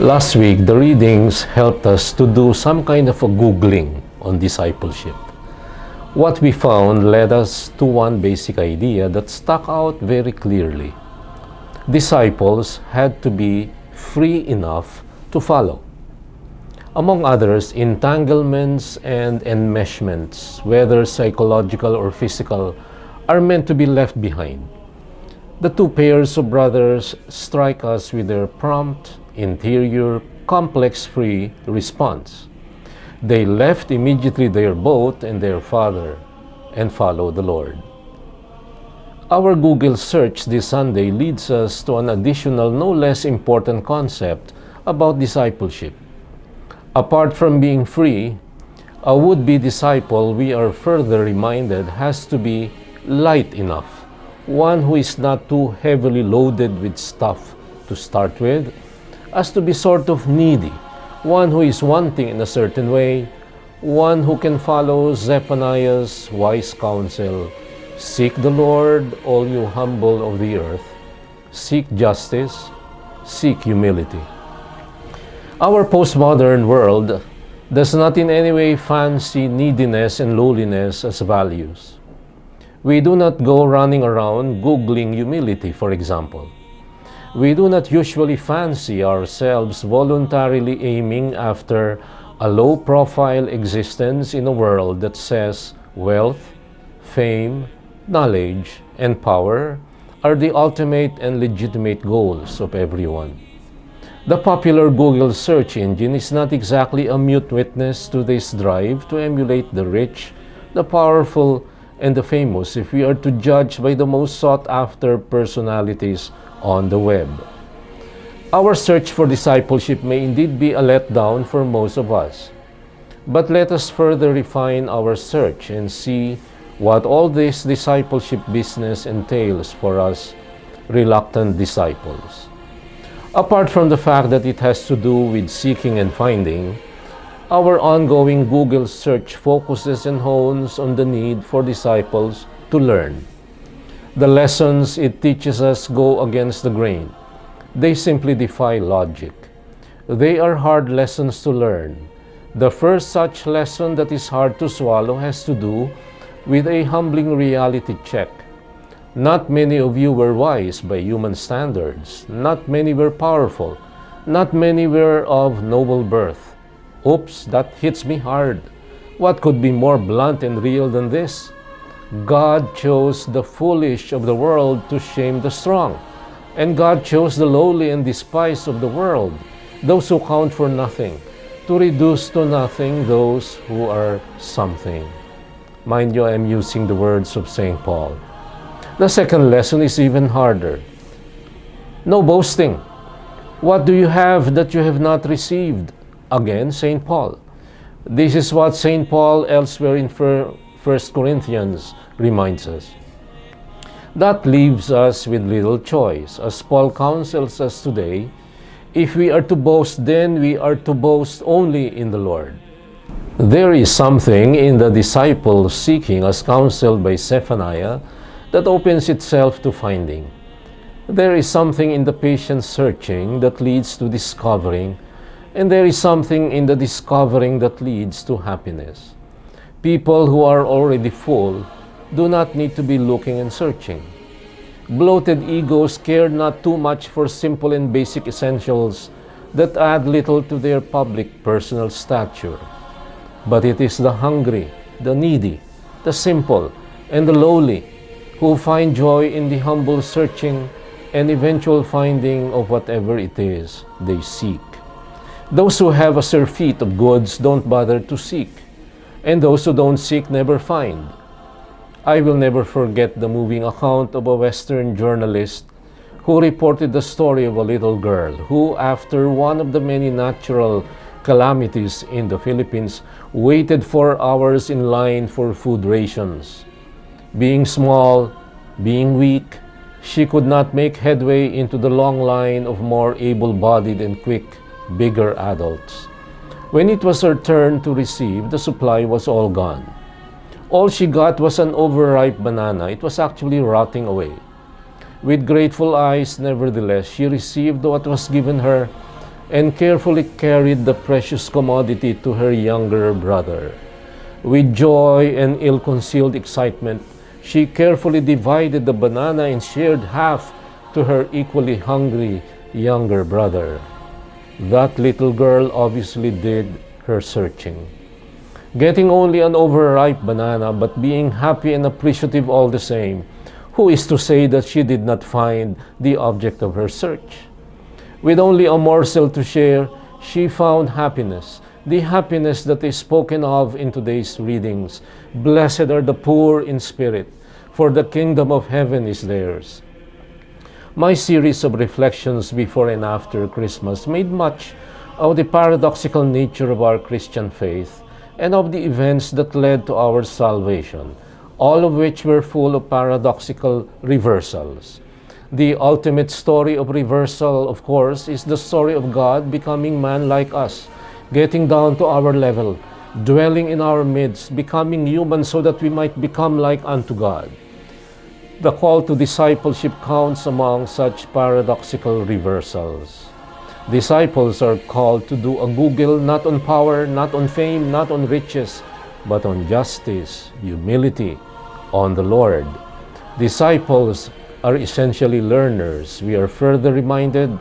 Last week, the readings helped us to do some kind of a Googling on discipleship. What we found led us to one basic idea that stuck out very clearly. Disciples had to be free enough to follow. Among others, entanglements and enmeshments, whether psychological or physical, are meant to be left behind. The two pairs of brothers strike us with their prompt, interior, complex-free response. They left immediately their boat and their father and followed the Lord. Our Google search this Sunday leads us to an additional, no less important concept about discipleship. Apart from being free, a would-be disciple, we are further reminded, has to be light enough, one who is not too heavily loaded with stuff to start with, as to be sort of needy, one who is wanting in a certain way, one who can follow Zephaniah's wise counsel: seek the Lord, all you humble of the earth, seek justice, seek humility. Our postmodern world does not in any way fancy neediness and lowliness as values. We do not go running around Googling humility, for example. We do not usually fancy ourselves voluntarily aiming after a low-profile existence in a world that says wealth, fame, knowledge, and power are the ultimate and legitimate goals of everyone. The popular Google search engine is not exactly a mute witness to this drive to emulate the rich, the powerful, and the famous if we are to judge by the most sought-after personalities on the web. Our search for discipleship may indeed be a letdown for most of us. But let us further refine our search and see what all this discipleship business entails for us reluctant disciples. Apart from the fact that it has to do with seeking and finding, our ongoing Google search focuses and hones on the need for disciples to learn. The lessons it teaches us go against the grain. They simply defy logic. They are hard lessons to learn. The first such lesson that is hard to swallow has to do with a humbling reality check. Not many of you were wise by human standards. Not many were powerful. Not many were of noble birth. Oops, that hits me hard. What could be more blunt and real than this? God chose the foolish of the world to shame the strong. And God chose the lowly and despised of the world, those who count for nothing, to reduce to nothing those who are something. Mind you, I am using the words of St. Paul. The second lesson is even harder. No boasting. What do you have that you have not received? Again, St. Paul. This is what St. Paul elsewhere in 1 Corinthians reminds us. That leaves us with little choice. As Paul counsels us today, if we are to boast, then we are to boast only in the Lord. There is something in the disciple seeking, as counseled by Zephaniah, that opens itself to finding. There is something in the patient searching that leads to discovering, and there is something in the discovering that leads to happiness. People who are already full do not need to be looking and searching. Bloated egos care not too much for simple and basic essentials that add little to their public personal stature. But it is the hungry, the needy, the simple, and the lowly who find joy in the humble searching and eventual finding of whatever it is they seek. Those who have a surfeit of goods don't bother to seek, and those who don't seek never find. I will never forget the moving account of a Western journalist who reported the story of a little girl who, after one of the many natural calamities in the Philippines, waited for hours in line for food rations. Being small, being weak, she could not make headway into the long line of more able-bodied and quick, bigger adults. When it was her turn to receive, the supply was all gone. All she got was an overripe banana. It was actually rotting away. With grateful eyes, nevertheless, she received what was given her and carefully carried the precious commodity to her younger brother. With joy and ill-concealed excitement, she carefully divided the banana and shared half to her equally hungry younger brother. That little girl obviously did her searching, getting only an overripe banana but being happy and appreciative all the same. Who is to say that she did not find the object of her search? With only a morsel to share, she found happiness, the happiness that is spoken of in today's readings. Blessed are the poor in spirit, for the kingdom of heaven is theirs. My series of reflections before and after Christmas made much of the paradoxical nature of our Christian faith and of the events that led to our salvation, all of which were full of paradoxical reversals. The ultimate story of reversal, of course, is the story of God becoming man like us, getting down to our level, dwelling in our midst, becoming human so that we might become like unto God. The call to discipleship counts among such paradoxical reversals. Disciples are called to do a Google not on power, not on fame, not on riches, but on justice, humility, on the Lord. Disciples are essentially learners, we are further reminded,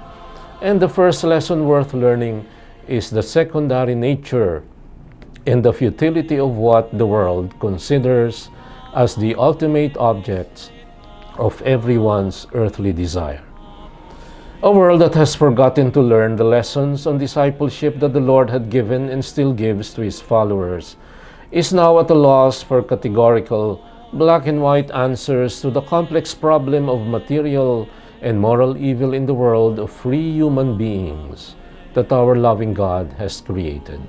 and the first lesson worth learning is the secondary nature and the futility of what the world considers as the ultimate objects of everyone's earthly desire. A world that has forgotten to learn the lessons on discipleship that the Lord had given and still gives to His followers is now at a loss for categorical, black and white answers to the complex problem of material and moral evil in the world of free human beings that our loving God has created.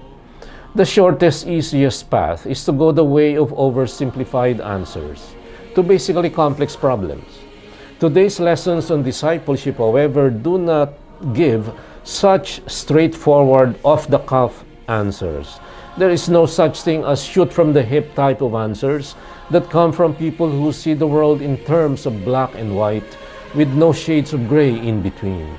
The shortest, easiest path is to go the way of oversimplified answers to basically complex problems. Today's lessons on discipleship, however, do not give such straightforward, off-the-cuff answers. There is no such thing as shoot-from-the-hip type of answers that come from people who see the world in terms of black and white with no shades of gray in between.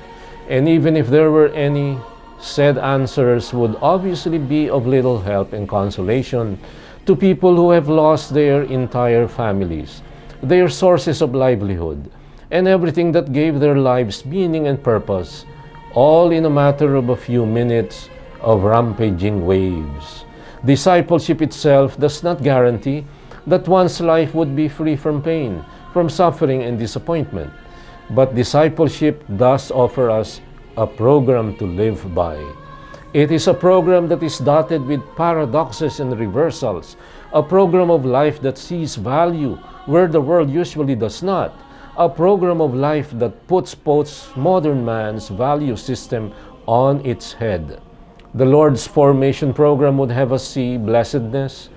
And even if there were any, said answers would obviously be of little help and consolation to people who have lost their entire families, their sources of livelihood, and everything that gave their lives meaning and purpose, all in a matter of a few minutes of rampaging waves. Discipleship itself does not guarantee that one's life would be free from pain, from suffering and disappointment. But discipleship does offer us a program to live by. It is a program that is dotted with paradoxes and reversals, a program of life that sees value where the world usually does not, a program of life that puts postmodern man's value system on its head. The Lord's formation program would have us see blessedness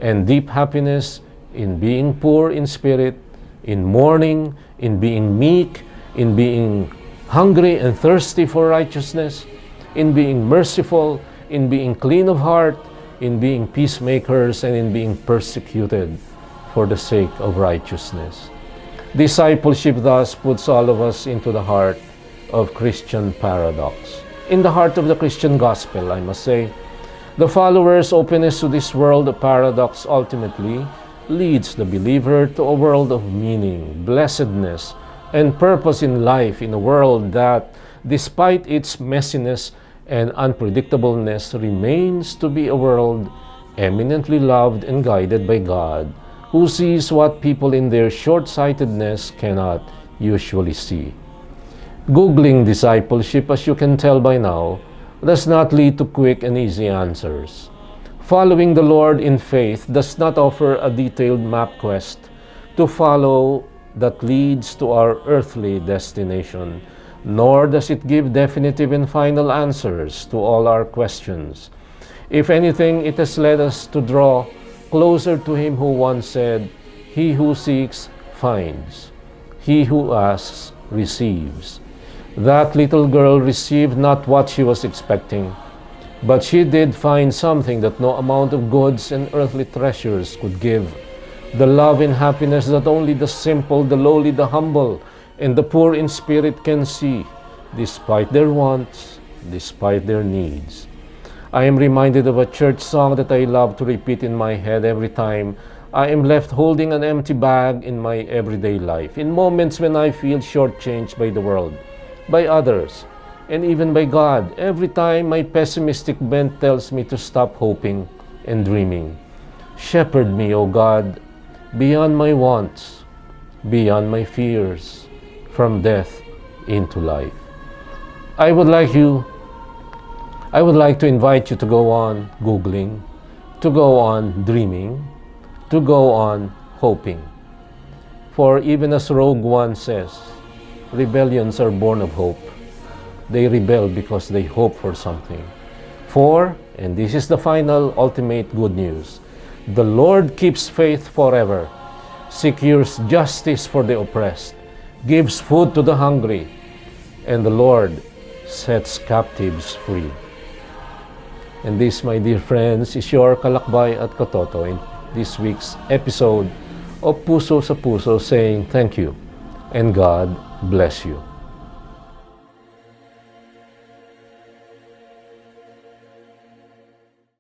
and deep happiness in being poor in spirit, in mourning, in being meek, in being hungry and thirsty for righteousness, in being merciful, in being clean of heart, in being peacemakers, and in being persecuted for the sake of righteousness. Discipleship thus puts all of us into the heart of Christian paradox. In the heart of the Christian gospel, I must say, the follower's openness to this world of paradox ultimately leads the believer to a world of meaning, blessedness, and purpose in life in a world that, despite its messiness and unpredictableness, remains to be a world eminently loved and guided by God, who sees what people in their short-sightedness cannot usually see. Googling discipleship, as you can tell by now, does not lead to quick and easy answers. Following the Lord in faith does not offer a detailed map quest to follow that leads to our earthly destination, nor does it give definitive and final answers to all our questions. If anything, it has led us to draw closer to Him who once said, "He who seeks, finds. He who asks, receives." That little girl received not what she was expecting, but she did find something that no amount of goods and earthly treasures could give. The love and happiness that only the simple, the lowly, the humble, and the poor in spirit can see, despite their wants despite their needs. I am reminded of a church song that I love to repeat in my head every time I am left holding an empty bag in my everyday life, in moments when I feel shortchanged by the world, by others, and even by God. Every time my pessimistic bent tells me to stop hoping and dreaming. Shepherd me, O God, beyond my wants, beyond my fears, from death into life. I would like to invite you to go on Googling, to go on dreaming, to go on hoping. For even as Rogue One says, rebellions are born of hope. They rebel because they hope for something. For, and this is the final ultimate good news, the Lord keeps faith forever, secures justice for the oppressed, gives food to the hungry, and the Lord sets captives free. And this, my dear friends, is your Kalakbay at Katoto in this week's episode of Puso sa Puso, saying thank you and God bless you.